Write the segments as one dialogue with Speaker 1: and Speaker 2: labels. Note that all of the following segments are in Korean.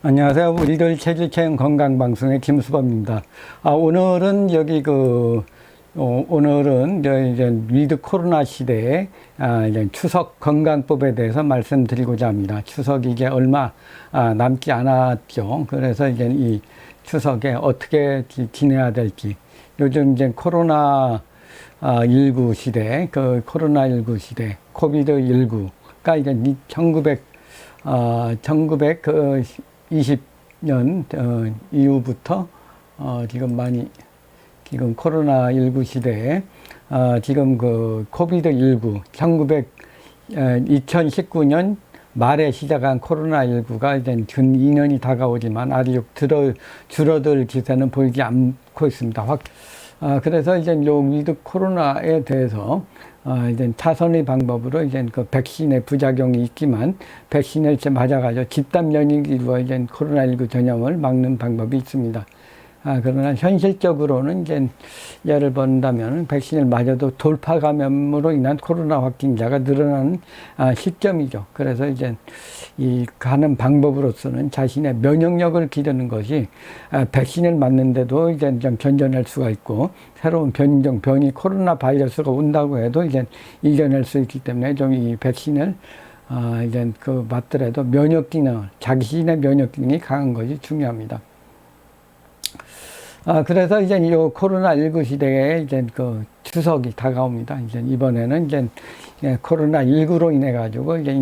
Speaker 1: 안녕하세요. 우리들 체질체험 건강방송의 김수범입니다. 오늘은 오늘은 이제 위드 코로나 시대에 이제 추석 건강법에 대해서 말씀드리고자 합니다. 추석이 이제 얼마 남지 않았죠. 그래서 이제 이 추석에 어떻게 지내야 될지, 요즘 이제 코로나 19 시대, 코로나19 시대, 코비드 19가 이제 1920년 이후부터 지금 코로나19 시대에 지금 코비드19 2019년 말에 시작한 코로나19가 이제 근 2년이 다가오지만 아직 줄어들 기세는 보이지 않고 있습니다. 그래서 이제 요 위드 코로나에 대해서 이제 차선의 방법으로 이제 백신의 부작용이 있지만 백신을 맞아가지고 집단 면역이 이루어진 코로나19 전염을 막는 방법이 있습니다. 그러나 현실적으로는 이제 예를 본다면 백신을 맞아도 돌파 감염으로 인한 코로나 확진자가 늘어나는 시점이죠. 그래서 이제 이 가는 방법으로서는 자신의 면역력을 기르는 것이 백신을 맞는데도 이제 좀 견뎌낼 수가 있고, 새로운 변이 코로나 바이러스가 온다고 해도 이제 이겨낼 수 있기 때문에 좀 이 백신을 이제 맞더라도 자신의 면역 기능이 강한 것이 중요합니다. 그래서 이제 이 코로나19 시대에 이제 추석이 다가옵니다. 이제 이번에는 이제 코로나19로 인해가지고 이제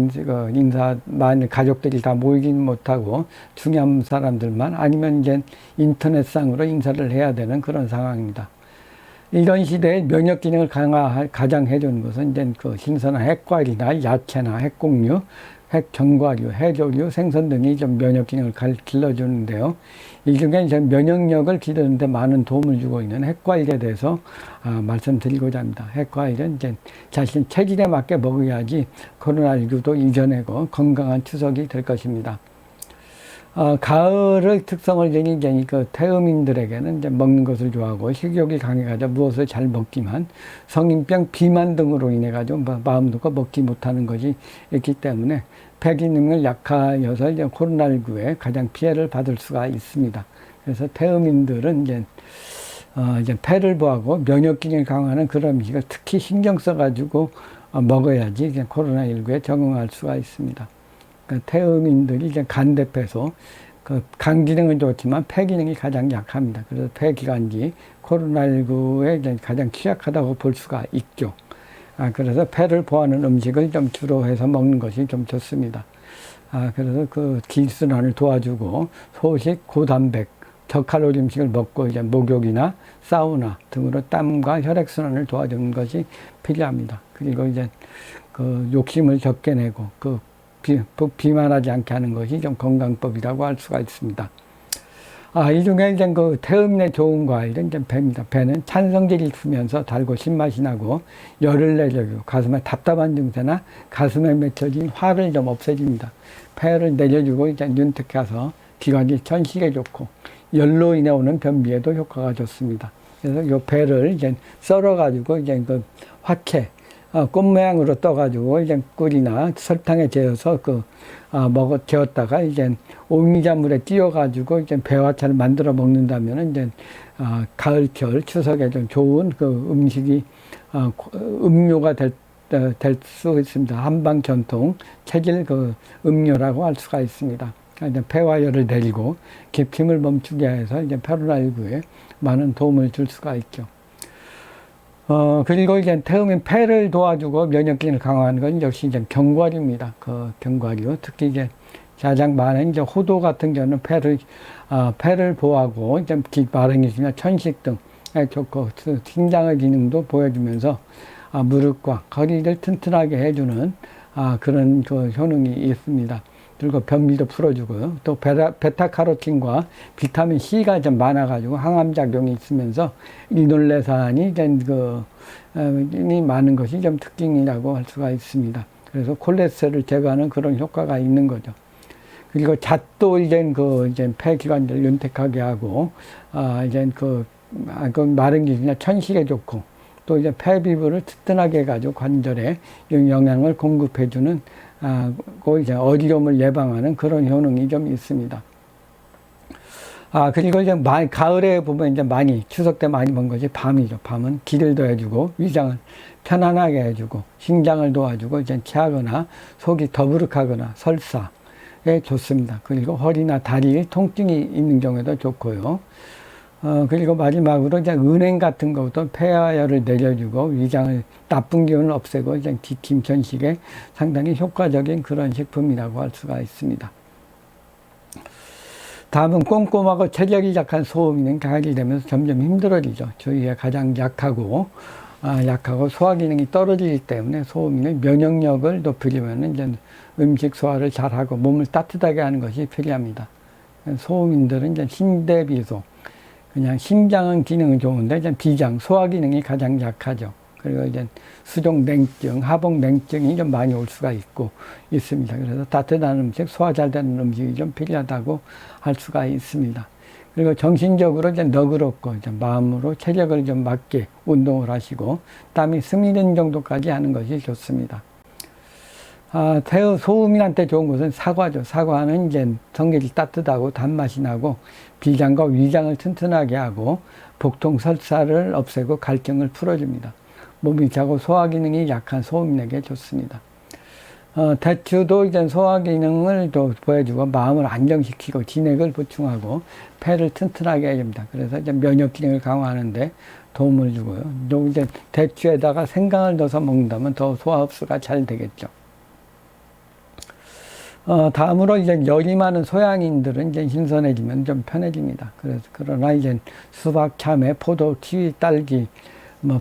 Speaker 1: 많은 가족들이 다 모이긴 못하고 중요한 사람들만, 아니면 이제 인터넷상으로 인사를 해야 되는 그런 상황입니다. 이런 시대에 면역 기능을 가장 해주는 것은 이제 신선한 핵과일이나 야채나 핵곡류, 핵전과류, 해조류, 생선 등이 좀 면역 기능을 길러주는데요. 이 중에 이제 면역력을 기르는데 많은 도움을 주고 있는 핵과일에 대해서 말씀드리고자 합니다. 핵과일은 이제 자신 체질에 맞게 먹어야지 코로나19도 이겨내고 건강한 추석이 될 것입니다. 가을의 특성을 지닌 이제 태음인들에게는 이제 먹는 것을 좋아하고 식욕이 강해가지고 무엇을 잘 먹지만 성인병, 비만 등으로 인해가지고 마음 놓고 먹지 못하는 것이 있기 때문에 폐 기능을 약하여서 이제 코로나19에 가장 피해를 받을 수가 있습니다. 그래서 태음인들은 이제 폐를 보하고 면역 기능을 강화하는 그런 음식을 특히 신경 써가지고 먹어야지 이제 코로나19에 적응할 수가 있습니다. 태음인들이 이제 간대폐소, 간 기능은 좋지만 폐 기능이 가장 약합니다. 그래서 폐기관지 코로나19에 이제 가장 취약하다고 볼 수가 있죠. 그래서 폐를 보호하는 음식을 좀 주로 해서 먹는 것이 좀 좋습니다. 그래서 기순환을 도와주고 소식, 고단백, 저칼로리 음식을 먹고 이제 목욕이나 사우나 등으로 땀과 혈액순환을 도와주는 것이 필요합니다. 그리고 이제 욕심을 적게 내고 비만하지 않게 하는 것이 좀 건강법이라고 할 수가 있습니다. 이 중에 이제 태음인에 좋은 과일은 이제 배입니다. 배는 찬성질이 있으면서 달고 신맛이 나고 열을 내려주고 가슴에 답답한 증세나 가슴에 맺혀진 화를 좀 없애줍니다. 폐를 내려주고 이제 윤택해서 기관지 천식에 좋고 열로 인해 오는 변비에도 효과가 좋습니다. 그래서 이 배를 이제 썰어가지고 이제 화채, 꽃 모양으로 떠가지고 이제 꿀이나 설탕에 재어서 재웠다가 이제 오미자물에 띄워가지고 이제 배화차를 만들어 먹는다면은 이제 가을철 추석에 좀 좋은 음식이 음료가 될 수 있습니다. 한방 전통 체질 음료라고 할 수가 있습니다. 이제 폐와 열을 내리고 기침을 멈추게 해서 이제 코로나19에 많은 도움을 줄 수가 있죠. 그리고 이제 태음인 폐를 도와주고 면역 기능을 강화하는 건 역시 이제 견과류입니다. 견과류. 특히 이제 가장 많은 이제 호두 같은 경우는 폐를 보호하고 이제 마르기나 천식 등에 좋고 심장의 기능도 보여주면서 무릎과 허리를 튼튼하게 해주는 그런 효능이 있습니다. 그리고 변비도 풀어주고요. 또 베타카로틴과 비타민 C가 좀 많아가지고 항암 작용이 있으면서 리놀레산이 이 많은 것이 좀 특징이라고 할 수가 있습니다. 그래서 콜레스테롤을 제거하는 그런 효과가 있는 거죠. 그리고 잣도 이제 폐기관을 윤택하게 하고 마른 기질이나 천식에 좋고 또 이제 폐 피부를 튼튼하게 해가지고 관절에 영양을 공급해주는 이제 어지러움을 예방하는 그런 효능이 좀 있습니다. 그리고 이제 가을에 보면 이제 많이, 추석 때 많이 먹는 것이 밤이죠. 밤은 기를 해주고, 위장을 편안하게 해주고, 신장을 도와주고, 이제 체하거나, 속이 더부룩하거나, 설사에 좋습니다. 그리고 허리나 다리 통증이 있는 경우에도 좋고요. 그리고 마지막으로 이제 은행 같은 것도 폐하열을 내려주고, 위장을, 나쁜 기운을 없애고, 이제 김천식에 상당히 효과적인 그런 식품이라고 할 수가 있습니다. 다음은 꼼꼼하고 체력이 약한 소음인은 가을이 되면서 점점 힘들어지죠. 저희가 가장 약하고 소화 기능이 떨어지기 때문에 소음인은 면역력을 높이려면 이제 음식 소화를 잘하고 몸을 따뜻하게 하는 것이 필요합니다. 소음인들은 이제 신대비소, 그냥 심장은 기능은 좋은데 이제 비장, 소화 기능이 가장 약하죠. 그리고 이제 수족 냉증, 하복 냉증이 좀 많이 올 수가 있습니다. 그래서 따뜻한 음식, 소화 잘 되는 음식이 좀 필요하다고 할 수가 있습니다. 그리고 정신적으로 이제 너그럽고 이제 마음으로 체력을 좀 맞게 운동을 하시고 땀이 스미는 정도까지 하는 것이 좋습니다. 소음인한테 좋은 것은 사과죠. 사과는 이제 성질이 따뜻하고 단맛이 나고 비장과 위장을 튼튼하게 하고 복통 설사를 없애고 갈증을 풀어줍니다. 몸이 차고 소화 기능이 약한 소음인에게 좋습니다. 대추도 이제 소화 기능을 또 보여주고 마음을 안정시키고 진액을 보충하고 폐를 튼튼하게 해줍니다. 그래서 이제 면역 기능을 강화하는데 도움을 주고요. 또 이제 대추에다가 생강을 넣어서 먹는다면 더 소화 흡수가 잘 되겠죠. 다음으로 이제 열이 많은 소양인들은 이제 신선해지면 좀 편해집니다. 그러나 이제 수박, 참외, 포도, 키위, 딸기,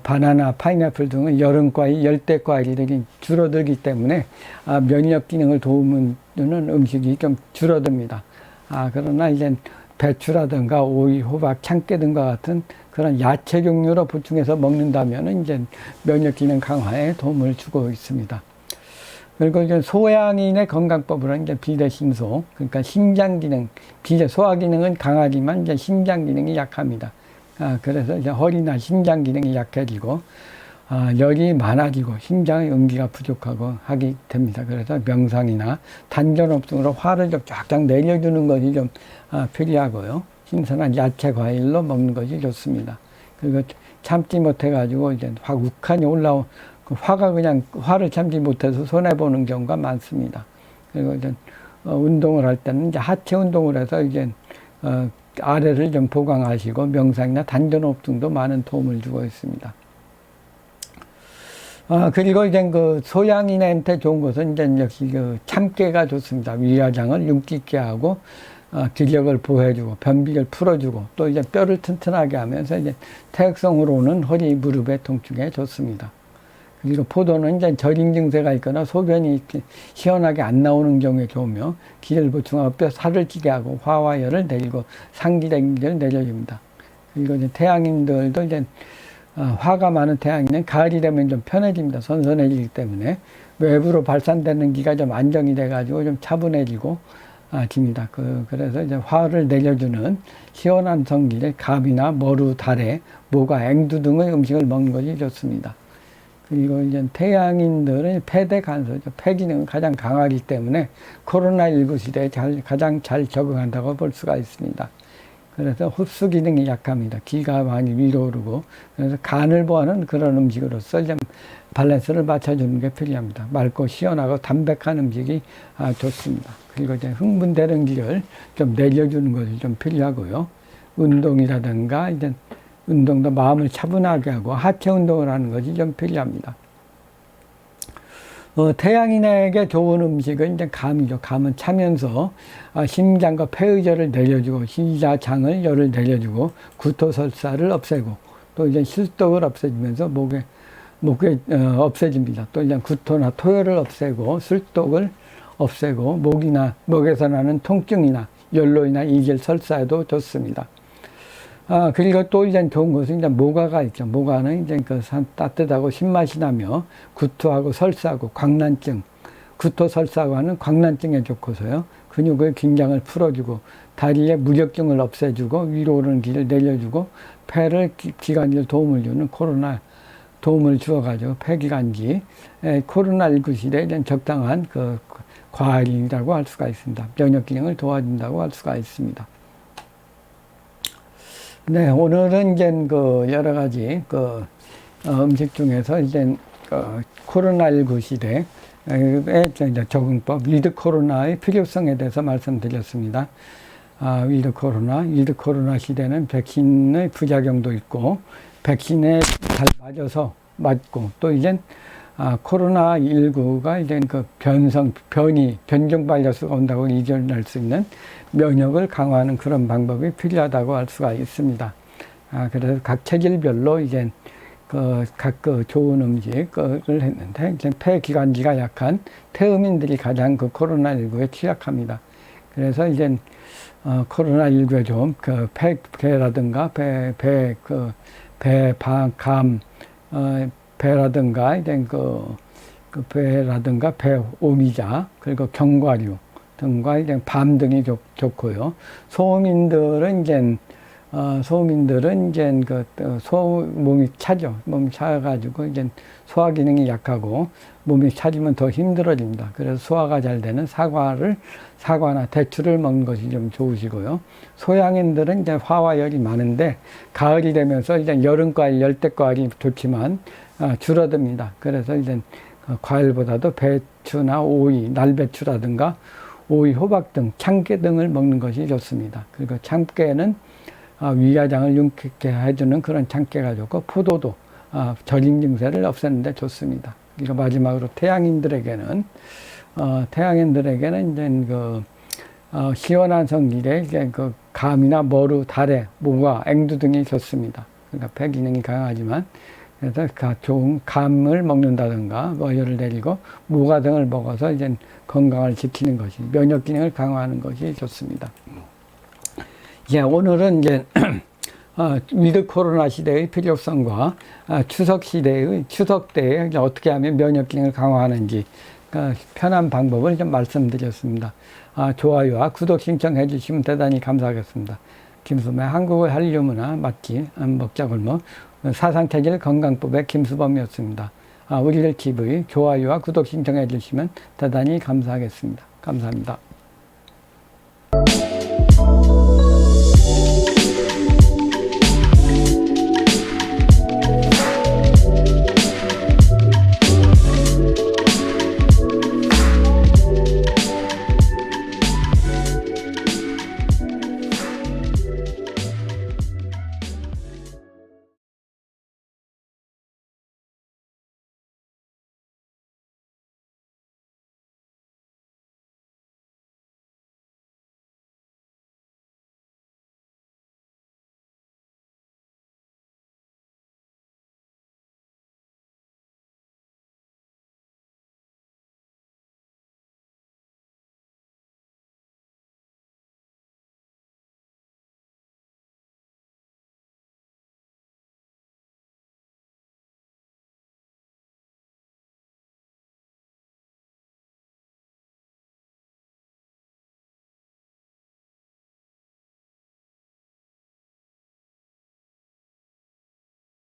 Speaker 1: 바나나, 파인애플 등은 여름과일, 열대과일들이 줄어들기 때문에 면역 기능을 도우는 음식이 좀 줄어듭니다. 그러나 이제 배추라든가 오이, 호박, 참깨 등과 같은 그런 야채 종류로 보충해서 먹는다면 이제 면역 기능 강화에 도움을 주고 있습니다. 그리고 이제 소양인의 건강법으로는 이제 비대신소, 그러니까 신장 기능, 소화 기능은 강하지만 이제 신장 기능이 약합니다. 그래서 이제 허리나 신장 기능이 약해지고, 열이 많아지고, 심장의 음기가 부족하고 하게 됩니다. 그래서 명상이나 단전업 등으로 화를 좀 쫙쫙 내려주는 것이 좀 필요하고요. 신선한 야채, 과일로 먹는 것이 좋습니다. 그리고 참지 못해가지고 이제 확 욱하니 올라온, 화가 그냥 화를 참지 못해서 손해보는 경우가 많습니다. 그리고 이제 운동을 할 때는 이제 하체 운동을 해서 이제 아래를 좀 보강하시고 명상이나 단전호흡 등도 많은 도움을 주고 있습니다. 그리고 이제 그 소양인한테 좋은 것은 이제 역시 그 참깨가 좋습니다. 위화장을 윤기 있게 하고 기력을 보호해주고 변비를 풀어주고 또 이제 뼈를 튼튼하게 하면서 이제 태극성으로는 허리 무릎의 통증에 좋습니다. 그리고 포도는 이제 절인 증세가 있거나 소변이 시원하게 안 나오는 경우에 좋으며 기를 보충하고 뼈 살을 찌게 하고 화와 열을 내리고 상기를 내려줍니다. 그리고 이제 태양인들도 이제 화가 많은 태양인은 가을이 되면 좀 편해집니다. 선선해지기 때문에 외부로 발산되는 기가 좀 안정이 돼가지고 좀 차분해지고 집니다. 그래서 이제 화를 내려주는 시원한 성질의 감이나 머루, 다래, 모과, 앵두 등의 음식을 먹는 것이 좋습니다. 그리고 이제 태양인들은 폐대 간소죠. 폐 기능은 가장 강하기 때문에 코로나19 시대에 가장 잘 적응한다고 볼 수가 있습니다. 그래서 흡수 기능이 약합니다. 기가 많이 위로 오르고 그래서 간을 보호하는 그런 음식으로서 좀 밸런스를 맞춰주는 게 필요합니다. 맑고 시원하고 담백한 음식이 좋습니다. 그리고 이제 흥분되는 기를 좀 내려주는 것이 좀 필요하고요. 운동이라든가 이제 운동도 마음을 차분하게 하고 하체 운동을 하는 것이 좀 필요합니다. 태양인에게 좋은 음식은 이제 감이죠. 감은 차면서 심장과 폐의열을 내려주고 시자장을 열을 내려주고 구토설사를 없애고 또 이제 실독을 없애주면서 목에 없애집니다. 또 이제 구토나 토열을 없애고 술독을 없애고 목에서 나는 통증이나 열로 인한 이질 설사에도 좋습니다. 그리고 또 이제 좋은 것은 이제 모과가 있죠. 모과는 이제 따뜻하고 신맛이 나며 구토하고 설사하고 광란증, 구토 설사하고 하는 광란증에 좋고서요. 근육의 긴장을 풀어주고 다리의 무력증을 없애주고 위로 오르는 기를 내려주고 폐를 기관지를 도움을 주는 도움을 주어가지고 폐기관지 코로나19 시대에 적당한 과일이라고 할 수가 있습니다. 면역 기능을 도와준다고 할 수가 있습니다. 네, 오늘은 이제 그 여러 가지 음식 중에서 이제 코로나19 시대에 이제 적응법, 위드 코로나의 필요성에 대해서 말씀드렸습니다. 위드 코로나 시대는 백신의 부작용도 있고, 백신에 잘 맞아서 맞고, 또 이제 코로나19가 이제 변종 바이러스가 온다고 이겨낼 수 있는 면역을 강화하는 그런 방법이 필요하다고 할 수가 있습니다. 그래서 각 체질별로 이제 각 좋은 음식을 했는데, 이제 폐기관지가 약한 태음인들이 가장 코로나19에 취약합니다. 그래서 이제 코로나19에 좀 폐라든가 배라든가 이제 배라든가 배오미자, 그리고 견과류 등과 이제 밤 등이 좋고요. 소민들은 이제 몸이 차죠. 몸이 차가지고 이제 소화 기능이 약하고 몸이 차지면 더 힘들어집니다. 그래서 소화가 잘 되는 사과나 대추를 먹는 것이 좀 좋으시고요. 소양인들은 이제 화와 열이 많은데 가을이 되면서 이제 여름과일, 열대과일이 좋지만 줄어듭니다. 그래서 이제 과일보다도 배추나 오이, 날배추라든가 오이, 호박 등 참깨 등을 먹는 것이 좋습니다. 그리고 참깨는 위궤장을 윤택게 해주는 그런 참깨가 좋고, 포도도 저림 증세를 없애는 데 좋습니다. 그리고 마지막으로 태양인들에게는 이제 시원한 성질의 이제 감이나 머루, 다래, 모과, 앵두 등이 좋습니다. 그러니까 폐 기능이 강하지만, 그래서 좋은 감을 먹는다든가 열을 내리고 모과 등을 먹어서 이제 건강을 지키는 것이, 면역 기능을 강화하는 것이 좋습니다. 오늘은 이제 위드 코로나 시대의 필요성과 추석 때에 어떻게 하면 면역 기능을 강화하는지 편한 방법을 좀 말씀드렸습니다. 좋아요와 구독 신청해 주시면 대단히 감사하겠습니다. 김수범의 한국의 한류문화 맛집 먹자골목 사상체질 건강법의 김수범이었습니다. 우리들 TV 좋아요와 구독 신청해 주시면 대단히 감사하겠습니다. 감사합니다.